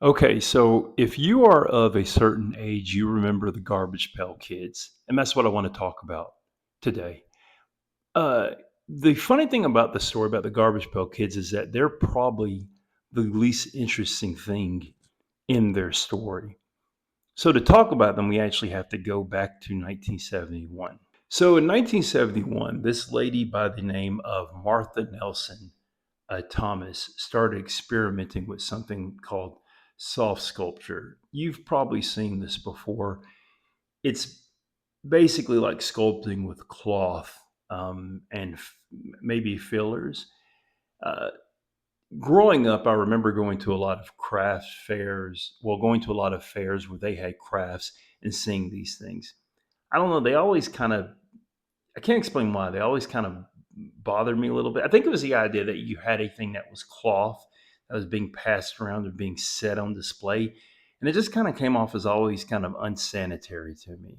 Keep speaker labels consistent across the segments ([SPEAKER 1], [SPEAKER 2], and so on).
[SPEAKER 1] Okay, so if you are of a certain age, you remember the Garbage Pail Kids, and that's what I want to talk about today. Uh, the funny thing about the story about the Garbage Pail Kids is that they're probably the least interesting thing in their story. So to talk about them, we actually have to go back to 1971. So in 1971, this lady by the name of Martha Nelson Thomas started experimenting with something called soft sculpture. You've probably seen this before. It's basically like sculpting with cloth and maybe fillers. Uh, Growing up, I remember going to a lot of craft fairs. Well, going to a lot of fairs where they had crafts and seeing these things. I don't know. They always kind of, I can't explain why. They always kind of bothered me a little bit. I think it was the idea that you had a thing that was cloth that was being passed around or being set on display. And it just kind of came off as always kind of unsanitary to me.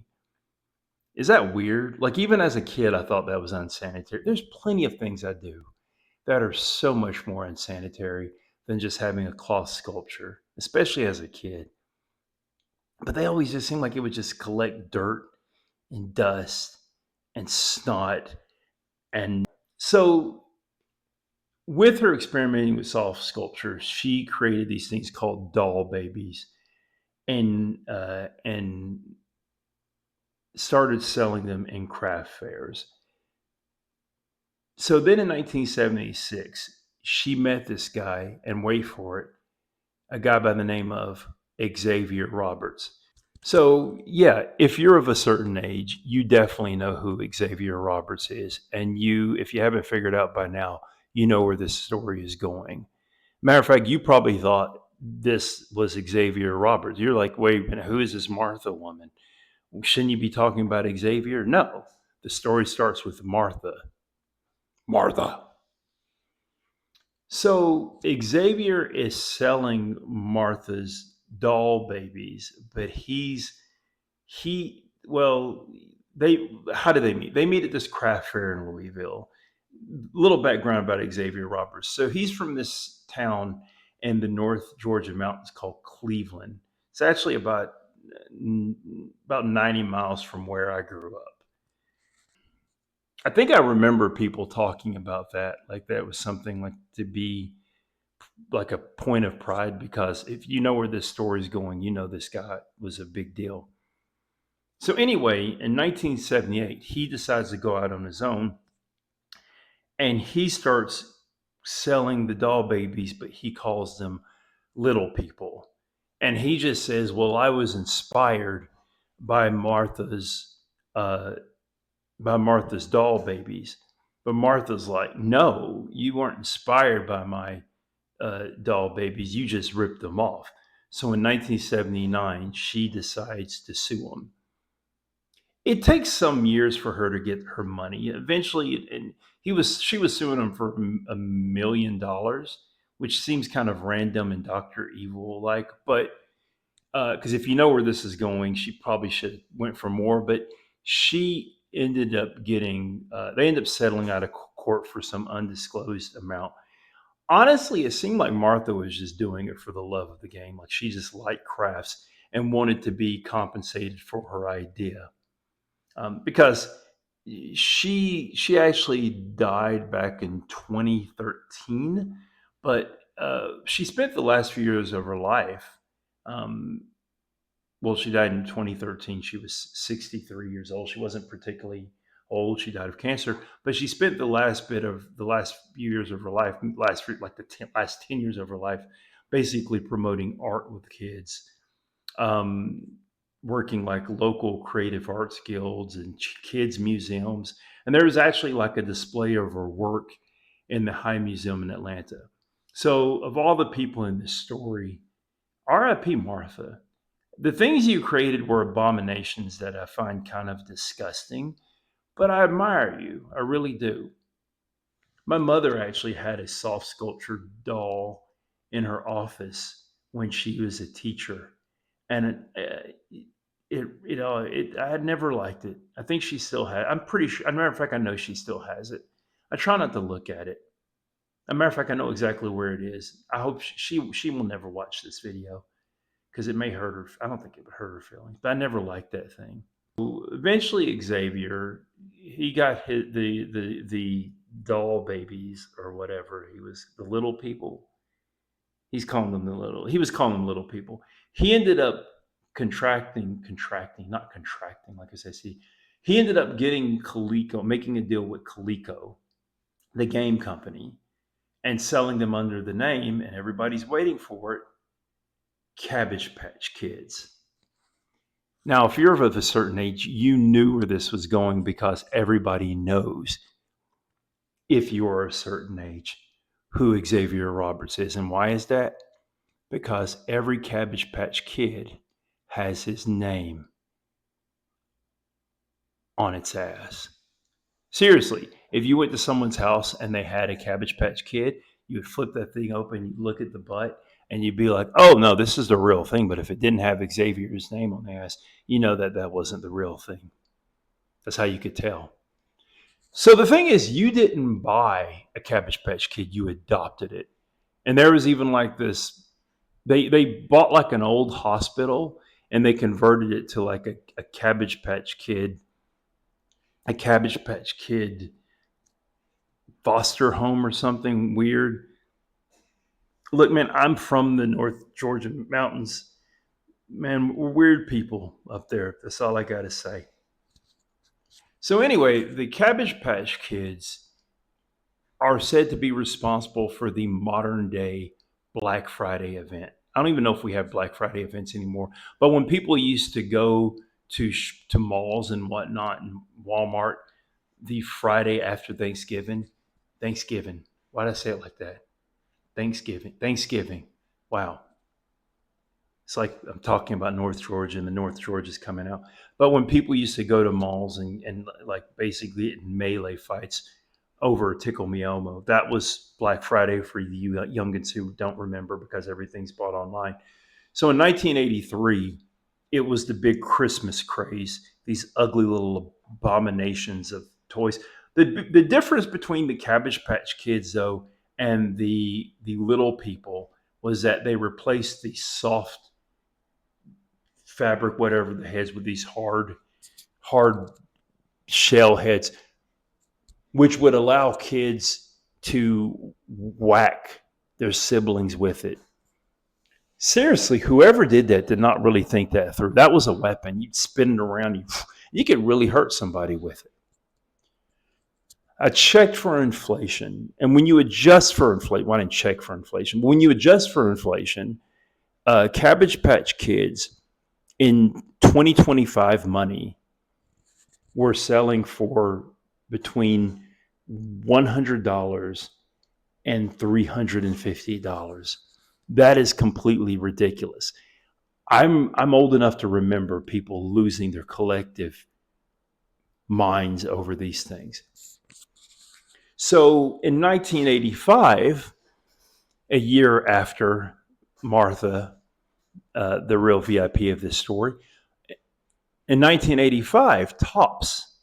[SPEAKER 1] Is that weird? Like, even as a kid, I thought that was unsanitary. There's plenty of things I do that are so much more unsanitary than just having a cloth sculpture, especially as a kid. But they always just seemed like it would just collect dirt and dust and snot. And so, with her experimenting with soft sculpture, she created these things called doll babies, and started selling them in craft fairs. So then in 1976, she met this guy, and wait for it, a guy by the name of Xavier Roberts. So, yeah, if you're of a certain age, you definitely know who Xavier Roberts is. And if you haven't figured out by now, you know where this story is going. Matter of fact, you probably thought this was Xavier Roberts. You're like, wait a minute, who is this Martha woman? Shouldn't you be talking about Xavier? No, the story starts with Martha. Martha. So Xavier is selling Martha's doll babies, but well, they how do they meet? They meet at this craft fair in Louisville. Little background about Xavier Roberts. So he's from this town in the North Georgia mountains called Cleveland. It's actually about 90 miles from where I grew up. I think I remember people talking about that, like that was something like to be like a point of pride, because if you know where this story is going, you know this guy was a big deal. So anyway, in 1978, he decides to go out on his own and he starts selling the doll babies, but he calls them little people. And he just says, "Well, I was inspired by uh, Martha's doll babies." But Martha's like, "No, you weren't inspired by my doll babies. You just ripped them off." So in 1979, she decides to sue him. It takes some years for her to get her money. Eventually, and she was suing him for $1 million, which seems kind of random and Doctor Evil like. But because if you know where this is going, she probably should have went for more. But she ended up getting. They ended up settling out of court for some undisclosed amount. Honestly, it seemed like Martha was just doing it for the love of the game. Like she just liked crafts and wanted to be compensated for her idea. Because she actually died back in 2013, but she spent the last few years of her life. Um, well, she died in 2013. She was 63 years old. She wasn't particularly old. She died of cancer, but she spent the last few years of her life, like last 10 years of her life, basically promoting art with kids, um, working like local creative arts guilds and kids museums. And there was actually like a display of her work in the High Museum in Atlanta. So, of all the people in this story, R.I.P. Martha. The things you created were abominations that I find kind of disgusting, but I admire you. I really do. My mother actually had a soft sculpture doll in her office when she was a teacher, and I had never liked it. I think she still had. I'm pretty sure. As a matter of fact, I know she still has it. I try not to look at it. As a matter of fact, I know exactly where it is. I hope she will never watch this video. because it may hurt her. I don't think it would hurt her feelings, but I never liked that thing. Eventually, Xavier, he got the doll babies or whatever. He was the little people. He's calling them the little. He was calling them little people. He ended up contracting, not contracting, like I said. See, he ended up getting Coleco, making a deal with Coleco, the game company, and selling them under the name, and everybody's waiting for it, Cabbage Patch Kids. Now, if you're of a certain age, you knew where this was going because everybody knows, if you're a certain age, who Xavier Roberts is. And why is that? Because every Cabbage Patch Kid has his name on its ass. Seriously, if you went to someone's house and they had a Cabbage Patch Kid, you would flip that thing open, you'd look at the butt, and you'd be like, oh, no, this is the real thing. But if it didn't have Xavier's name on the ass, you know that that wasn't the real thing. That's how you could tell. So the thing is, you didn't buy a Cabbage Patch Kid, you adopted it. And there was even like this, they bought like an old hospital and they converted it to like a Cabbage Patch Kid, a Cabbage Patch Kid foster home or something weird. Look, man, I'm from the North Georgia mountains. Man, we're weird people up there. That's all I got to say. So anyway, the Cabbage Patch Kids are said to be responsible for the modern day Black Friday event. I don't even know if we have Black Friday events anymore, but when people used to go to malls and whatnot and Walmart the Friday after Thanksgiving. Why did I say it like that? Thanksgiving. Wow. It's like I'm talking about North Georgia and the North Georgia's coming out. But when people used to go to malls and like basically in melee fights over Tickle Me Elmo, that was Black Friday for you youngins who don't remember because everything's bought online. So in 1983, it was the big Christmas craze, these ugly little abominations of toys. The difference between the Cabbage Patch Kids, though, and the little people was that they replaced the soft fabric, whatever the heads, with these hard shell heads, which would allow kids to whack their siblings with it. Seriously, whoever did that did not really think that through. That was a weapon. You'd spin it around, you could really hurt somebody with it. I checked for inflation, and when you adjust for inflation, well, I didn't check for inflation, but when you adjust for inflation, Cabbage Patch Kids in 2025 money were selling for between $100 and $350. That is completely ridiculous. I'm old enough to remember people losing their collective minds over these things. So in 1985, a year after Martha, the real VIP of this story, in 1985, Topps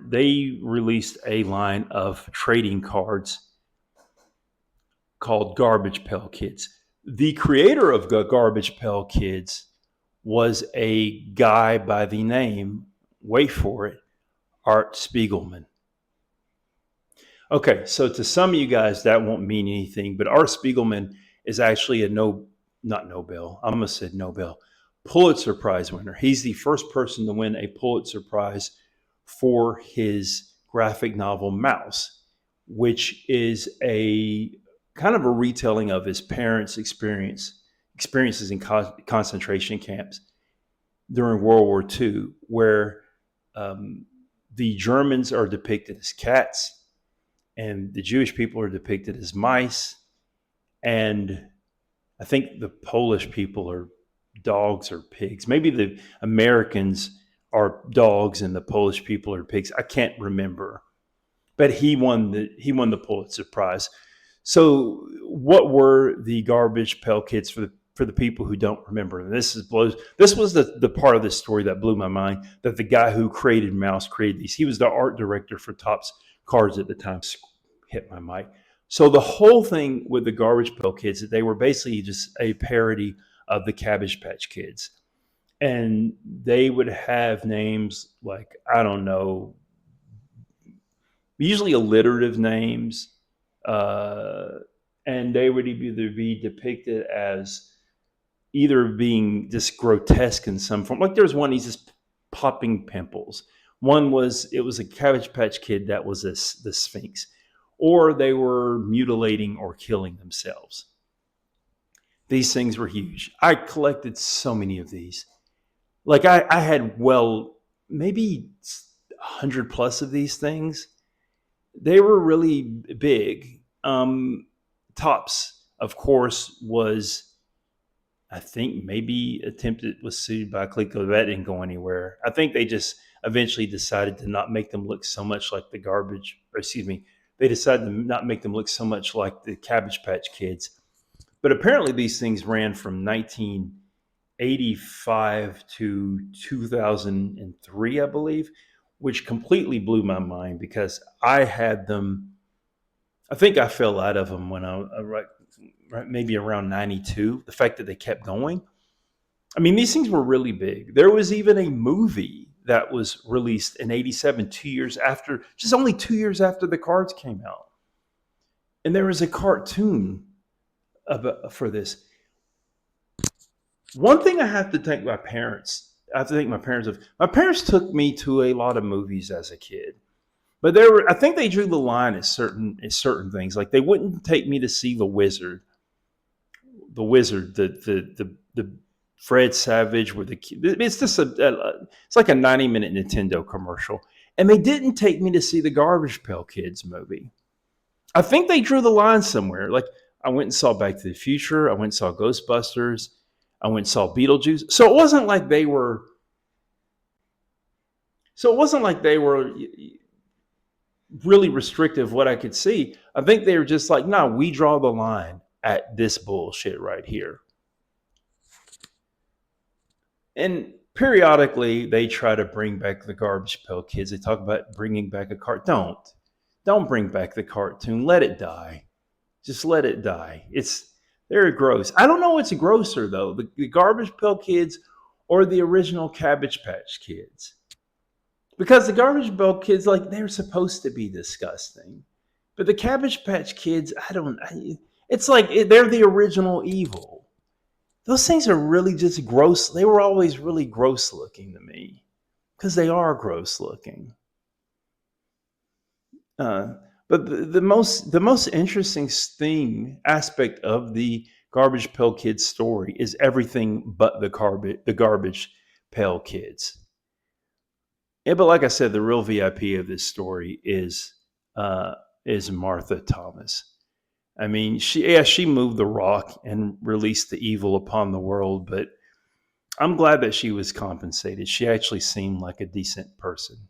[SPEAKER 1] they released a line of trading cards called Garbage Pail Kids. The creator of the Garbage Pail Kids was a guy by the name, wait for it, Art Spiegelman. Okay, so to some of you guys, that won't mean anything, but Art Spiegelman is actually Nobel, Pulitzer Prize winner. He's the first person to win a Pulitzer Prize for his graphic novel Mouse, which is a kind of a retelling of his parents' experiences in concentration camps during World War II, where the Germans are depicted as cats and the Jewish people are depicted as mice, and I think the Polish people are dogs or pigs. Maybe the Americans are dogs and the Polish people are pigs. I can't remember, but he won the Pulitzer Prize. So, what were the Garbage Pail Kids for the people who don't remember? And this was the part of this story that blew my mind. That the guy who created Mouse created these. He was the art director for Topps Cards at the time. Hit my mic. So the whole thing with the Garbage Pail Kids, that they were basically just a parody of the Cabbage Patch Kids. And they would have names like, I don't know, usually alliterative names. Uh, and they would either be depicted as either being just grotesque in some form. Like there's one, he's just popping pimples. One was, it was a Cabbage Patch Kid that was the Sphinx. Or they were mutilating or killing themselves. These things were huge. I collected so many of these. Like I had, well, maybe 100 plus of these things. They were really big. Tops, of course, was, I think, maybe attempted, was sued by Coleco. That didn't go anywhere. I think they just eventually decided to not make them look so much like the garbage, or excuse me, they decided to not make them look so much like the Cabbage Patch Kids. But apparently these things ran from 1985 to 2003, I believe, which completely blew my mind because I had them. I think I fell out of them when right maybe around 92. The fact that they kept going. I mean, these things were really big. There was even a movie that was released in 87, 2 years after, just only 2 years after the cards came out. And there was a cartoon for this. One thing I have to thank my parents. I have to thank my parents of. My parents took me to a lot of movies as a kid, but there were. I think they drew the line at certain things. Like they wouldn't take me to see the Fred Savage with the. It's just it's like a 90-minute Nintendo commercial, and they didn't take me to see the Garbage Pail Kids movie. I think they drew the line somewhere. Like I went and saw Back to the Future. I went and saw Ghostbusters. I went and saw Beetlejuice. So it wasn't like they were. So it wasn't like they were really restrictive what I could see. I think they were just like, no, we draw the line at this bullshit right here. And periodically, they try to bring back the Garbage Pail Kids. They talk about bringing back a cartoon. Don't bring back the cartoon. Let it die. Just let it die. It's very gross. I don't know what's grosser though, the Garbage Pail Kids or the original Cabbage Patch Kids. Because the Garbage Pail Kids, like they're supposed to be disgusting, but the Cabbage Patch Kids, it's like they're the original evil. Those things are really just gross. They were always really gross looking to me because they are gross looking. But the most interesting aspect of the Garbage Pail Kids story is everything but the Garbage Pail Kids. Yeah, but like I said, the real VIP of this story is Martha Thomas. I mean, she moved the rock and released the evil upon the world, but I'm glad that she was compensated. She actually seemed like a decent person.